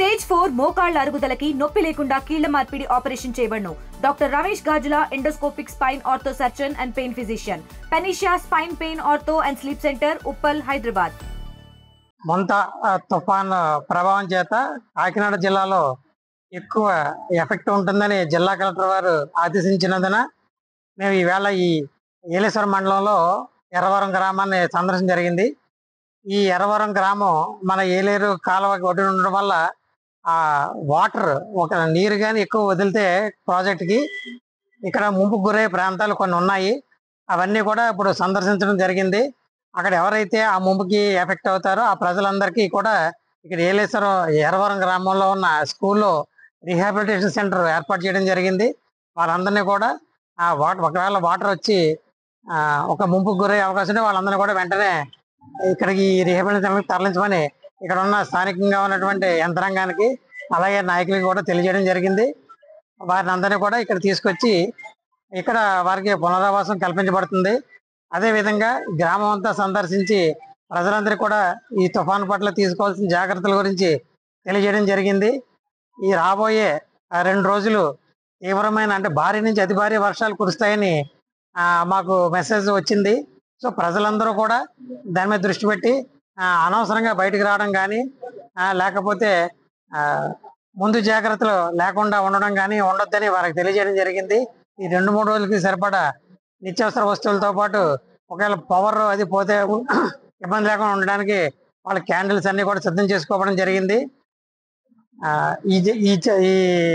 Stage 4 మోకాళ్ల అరుగుదలకి నొప్పి లేకుండా కీళ్ల మార్పిడి ఆపరేషన్ చేయబడును. Doctor Ramesh Gajula, endoscopic spine ortho surgeon and pain physician, పెనిషియా spine pain ortho and sleep centre, Uppal, Hyderabad. Montha తుఫాన్ ప్రభావం చేత కాకినాడ జిల్లాలో ఎక్కువ ఎఫెక్ట్ ఉంటుందని జిల్లా కలెక్టర్ వారు ఆదేశించినందున మేము ఈవేళ ఈ ఏలేశ్వరం మండలంలో ఎర్రవరం గ్రామాన్ని సందర్శన జరిగింది. ఈ ఎర్రవరం గ్రామం మన ఏలేరు కాలువకి ఒడ్డున ఉండడం వల్ల ఆ వాటర్ ఒక నీరు కానీ ఎక్కువ వదిలితే ప్రాజెక్టుకి ఇక్కడ ముంపుకు గురయ్యే ప్రాంతాలు కొన్ని ఉన్నాయి. అవన్నీ కూడా ఇప్పుడు సందర్శించడం జరిగింది. అక్కడ ఎవరైతే ఆ ముంపుకి ఎఫెక్ట్ అవుతారో ఆ ప్రజలందరికీ కూడా ఇక్కడ ఏలేశ్వరం ఎర్రవరం గ్రామంలో ఉన్న స్కూల్లో రీహాబిలిటేషన్ సెంటర్ ఏర్పాటు చేయడం జరిగింది. వాళ్ళందరినీ కూడా ఆ వాటర్ ఒకవేళ వాటర్ వచ్చి ఒక ముంపుకు గురయ్యే అవకాశం ఉంటే వాళ్ళందరినీ కూడా వెంటనే ఇక్కడికి రీహాబిలిటేషన్ తరలించమని ఇక్కడ ఉన్న స్థానికంగా ఉన్నటువంటి యంత్రాంగానికి అలాగే నాయకులకి కూడా తెలియజేయడం జరిగింది. వారిని అందరినీ కూడా ఇక్కడ తీసుకొచ్చి ఇక్కడ వారికి పునరావాసం కల్పించబడుతుంది. అదేవిధంగా గ్రామం అంతా సందర్శించి ప్రజలందరికీ కూడా ఈ తుఫాను పట్ల తీసుకోవాల్సిన జాగ్రత్తల గురించి తెలియజేయడం జరిగింది. ఈ రాబోయే 2 రోజులు తీవ్రమైన అంటే భారీ నుంచి అతి భారీ వర్షాలు కురుస్తాయని మాకు మెసేజ్ వచ్చింది. సో ప్రజలందరూ కూడా దాని మీద దృష్టి పెట్టి అనవసరంగా బయటకు రావడం కానీ లేకపోతే ముందు జాగ్రత్తలు లేకుండా ఉండడం కానీ ఉండొద్దని వారికి తెలియజేయడం జరిగింది. ఈ 2-3 రోజులకి సరిపడా నిత్యావసర వస్తువులతో పాటు ఒకవేళ పవర్ అది పోతే ఇబ్బంది లేకుండా ఉండడానికి వాళ్ళ క్యాండిల్స్ అన్ని కూడా సిద్ధం చేసుకోవడం జరిగింది. ఈ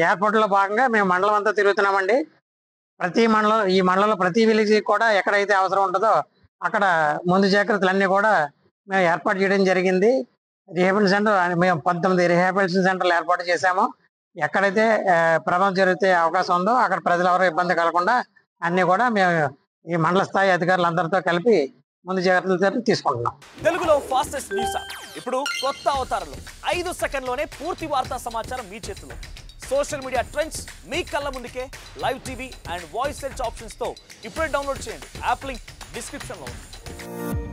ఏర్పాటులో భాగంగా మేము మండలం అంతా తిరుగుతున్నామండి. ఈ మండలంలో ప్రతి విలేజ్ కూడా ఎక్కడైతే అవసరం ఉంటుందో అక్కడ ముందు జాగ్రత్తలు అన్ని కూడా మేము ఏర్పాటు చేయడం జరిగింది. రీహాబిలిటేషన్ సెంటర్ మేము 19 రీహాబిలిటేషన్ సెంటర్లు ఏర్పాటు చేశాము. ఎక్కడైతే ప్రమాదం జరిగితే అవకాశం ఉందో అక్కడ ప్రజలు ఎవరో ఇబ్బంది కలగకుండా అన్ని కూడా మేము ఈ మండల స్థాయి అధికారులందరితో కలిపి ముందు జాగ్రత్తలు తీసుకుంటున్నాం. తెలుగులో ఫాస్టెస్ట్ న్యూస్ ఇప్పుడు కొత్త అవతారంలో 5 సెకండ్లోనే పూర్తి వార్తా సమాచారం మీ చేతిలో. సోషల్ మీడియా ట్రెండ్స్ మీ కళ్ళ ముందుకే live TV and voice search options తో ఇప్పుడే డౌన్లోడ్ చేయండి. యాప్ లింక్ డిస్క్రిప్షన్ లో ఉంది.